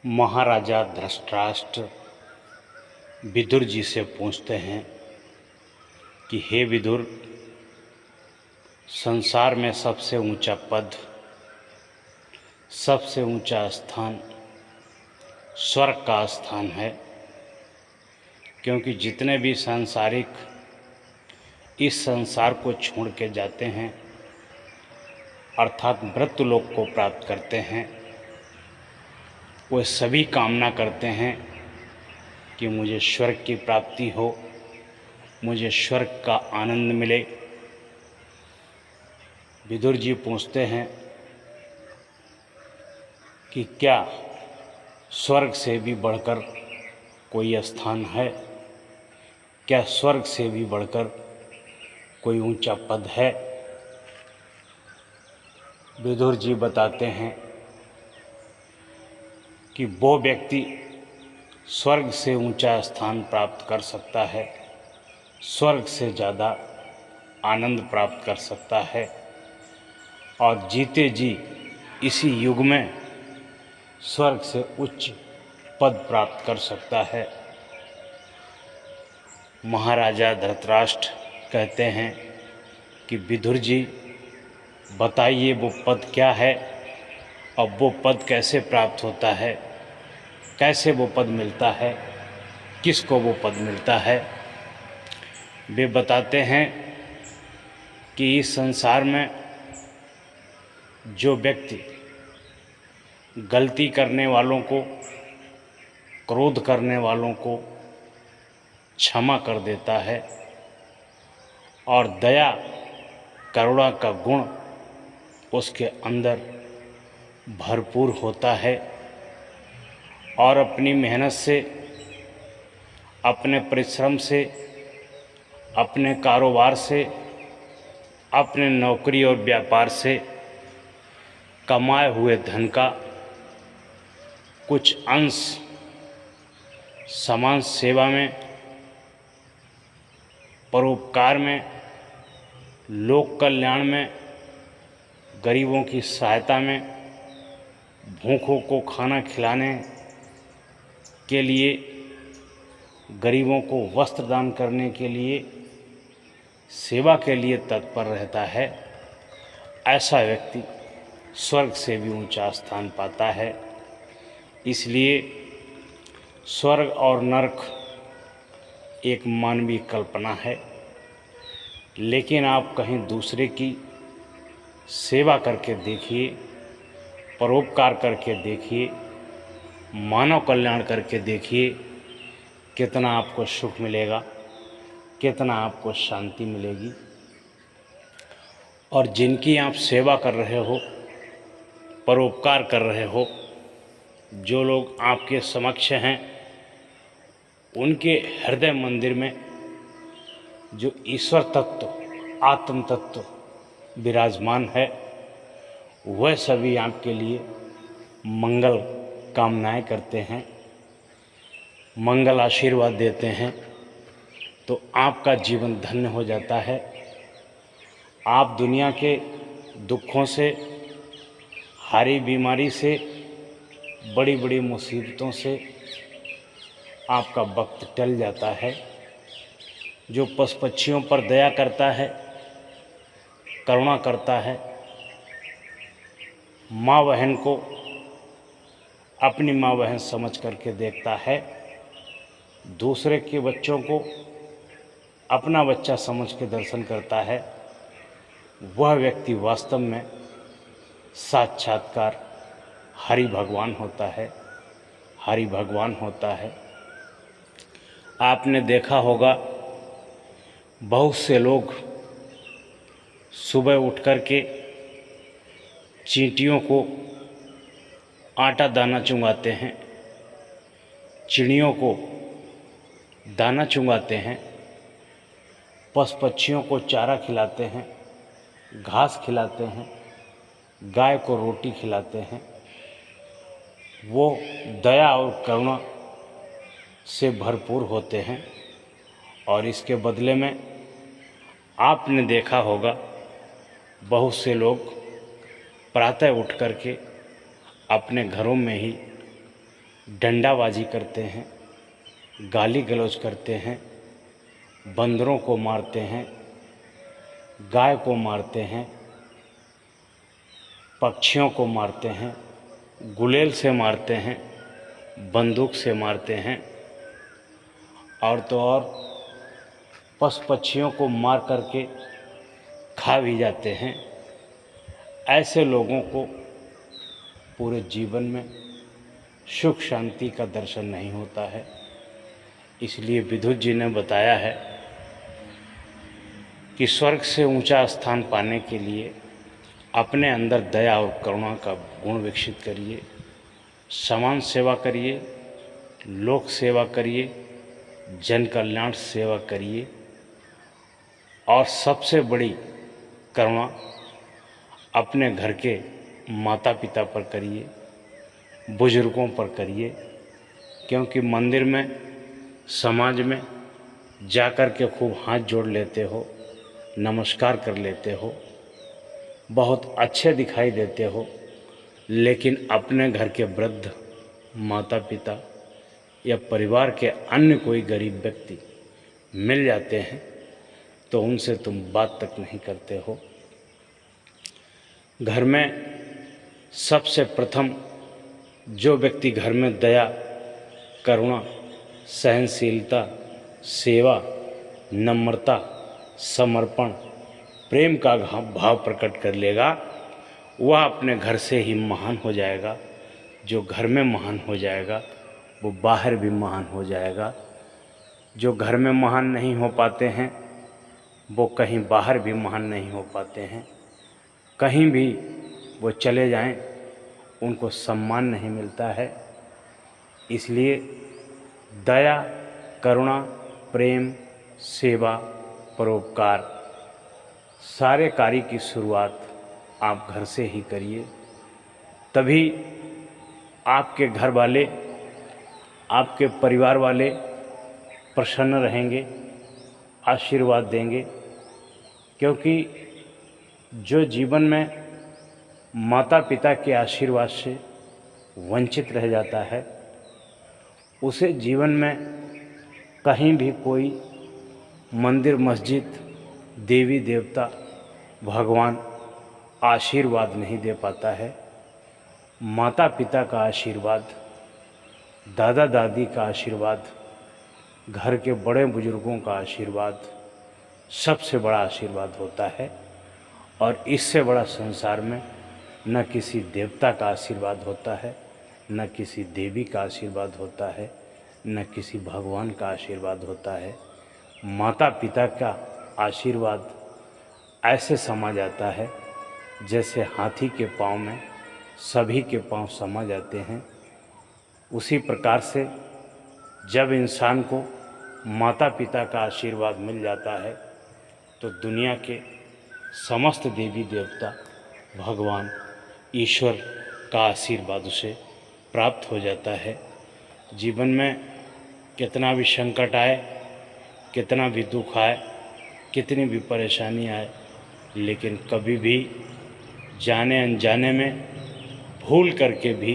महाराजा धृतराष्ट्र विदुर जी से पूछते हैं कि हे विदुर, संसार में सबसे ऊंचा पद, सबसे ऊंचा स्थान स्वर्ग का स्थान है, क्योंकि जितने भी सांसारिक इस संसार को छोड़ के जाते हैं अर्थात मृत्यु लोक को प्राप्त करते हैं, वे सभी कामना करते हैं कि मुझे स्वर्ग की प्राप्ति हो, मुझे स्वर्ग का आनंद मिले। विदुर जी पूछते हैं कि क्या स्वर्ग से भी बढ़कर कोई स्थान है? क्या स्वर्ग से भी बढ़कर कोई ऊंचा पद है? विदुर जी बताते हैं कि वो व्यक्ति स्वर्ग से ऊंचा स्थान प्राप्त कर सकता है, स्वर्ग से ज़्यादा आनंद प्राप्त कर सकता है और जीते जी इसी युग में स्वर्ग से उच्च पद प्राप्त कर सकता है। महाराजा धृतराष्ट्र कहते हैं कि विदुर जी बताइए वो पद क्या है और वो पद कैसे प्राप्त होता है, कैसे वो पद मिलता है, किसको वो पद मिलता है। वे बताते हैं कि इस संसार में जो व्यक्ति गलती करने वालों को, क्रोध करने वालों को क्षमा कर देता है और दया करुणा का गुण उसके अंदर भरपूर होता है और अपनी मेहनत से, अपने परिश्रम से, अपने कारोबार से, अपने नौकरी और व्यापार से कमाए हुए धन का कुछ अंश समाज सेवा में, परोपकार में, लोक कल्याण में, गरीबों की सहायता में, भूखों को खाना खिलाने के लिए, गरीबों को वस्त्र दान करने के लिए, सेवा के लिए तत्पर रहता है। ऐसा व्यक्ति स्वर्ग से भी ऊंचा स्थान पाता है। इसलिए स्वर्ग और नरक एक मानवीय कल्पना है, लेकिन आप कहीं दूसरे की सेवा करके देखिए, परोपकार करके देखिए, मानव कल्याण करके देखिए, कितना आपको सुख मिलेगा, कितना आपको शांति मिलेगी। और जिनकी आप सेवा कर रहे हो, परोपकार कर रहे हो, जो लोग आपके समक्ष हैं, उनके हृदय मंदिर में जो ईश्वर तत्व, आत्म तत्व विराजमान है, वह सभी आपके लिए मंगल कामनाएं करते हैं, मंगल आशीर्वाद देते हैं, तो आपका जीवन धन्य हो जाता है। आप दुनिया के दुखों से, हारी बीमारी से, बड़ी बड़ी मुसीबतों से आपका वक्त टल जाता है। जो पशु पक्षियों पर दया करता है, करुणा करता है, माँ बहन को अपनी माँ बहन समझ करके देखता है, दूसरे के बच्चों को अपना बच्चा समझ के दर्शन करता है, वह व्यक्ति वास्तव में साक्षात्कार हरि भगवान होता है, हरि भगवान होता है। आपने देखा होगा बहुत से लोग सुबह उठ कर के चींटियों को आटा दाना चुंगाते हैं, चिड़ियों को दाना चुंगाते हैं, पशु पक्षियों को चारा खिलाते हैं, घास खिलाते हैं, गाय को रोटी खिलाते हैं। वो दया और करुणा से भरपूर होते हैं और इसके बदले में आपने देखा होगा बहुत से लोग प्रातः उठ कर के अपने घरों में ही डंडाबाजी करते हैं, गाली गलौज करते हैं, बंदरों को मारते हैं, गाय को मारते हैं, पक्षियों को मारते हैं, गुलेल से मारते हैं, बंदूक से मारते हैं, और तो और पशु पक्षियों को मार करके खा भी जाते हैं। ऐसे लोगों को पूरे जीवन में सुख शांति का दर्शन नहीं होता है। इसलिए विदुर जी ने बताया है कि स्वर्ग से ऊंचा स्थान पाने के लिए अपने अंदर दया और करुणा का गुण विकसित करिए, समाज सेवा करिए, लोक सेवा करिए, जन कल्याण सेवा करिए, और सबसे बड़ी करुणा अपने घर के माता पिता पर करिए, बुजुर्गों पर करिए। क्योंकि मंदिर में, समाज में जा कर के खूब हाथ जोड़ लेते हो, नमस्कार कर लेते हो, बहुत अच्छे दिखाई देते हो, लेकिन अपने घर के वृद्ध माता पिता या परिवार के अन्य कोई गरीब व्यक्ति मिल जाते हैं तो उनसे तुम बात तक नहीं करते हो। घर में सबसे प्रथम जो व्यक्ति घर में दया, करुणा, सहनशीलता, सेवा, नम्रता, समर्पण, प्रेम का भाव प्रकट कर लेगा, वह अपने घर से ही महान हो जाएगा। जो घर में महान हो जाएगा वो बाहर भी महान हो जाएगा। जो घर में महान नहीं हो पाते हैं वो कहीं बाहर भी महान नहीं हो पाते हैं। कहीं भी वो चले जाएं उनको सम्मान नहीं मिलता है। इसलिए दया, करुणा, प्रेम, सेवा, परोपकार सारे कार्य की शुरुआत आप घर से ही करिए। तभी आपके घर वाले, आपके परिवार वाले प्रसन्न रहेंगे, आशीर्वाद देंगे। क्योंकि जो जीवन में माता पिता के आशीर्वाद से वंचित रह जाता है, उसे जीवन में कहीं भी कोई मंदिर, मस्जिद, देवी देवता, भगवान आशीर्वाद नहीं दे पाता है। माता पिता का आशीर्वाद, दादा दादी का आशीर्वाद, घर के बड़े बुजुर्गों का आशीर्वाद सबसे बड़ा आशीर्वाद होता है। और इससे बड़ा संसार में न किसी देवता का आशीर्वाद होता है, न किसी देवी का आशीर्वाद होता है, न किसी भगवान का आशीर्वाद होता है। माता पिता का आशीर्वाद ऐसे समा जाता है जैसे हाथी के पाँव में सभी के पाँव समा जाते हैं। उसी प्रकार से जब इंसान को माता पिता का आशीर्वाद मिल जाता है तो दुनिया के समस्त देवी देवता, भगवान, ईश्वर का आशीर्वाद उसे प्राप्त हो जाता है। जीवन में कितना भी संकट आए, कितना भी दुख आए, कितनी भी परेशानी आए, लेकिन कभी भी जाने अनजाने में भूल करके भी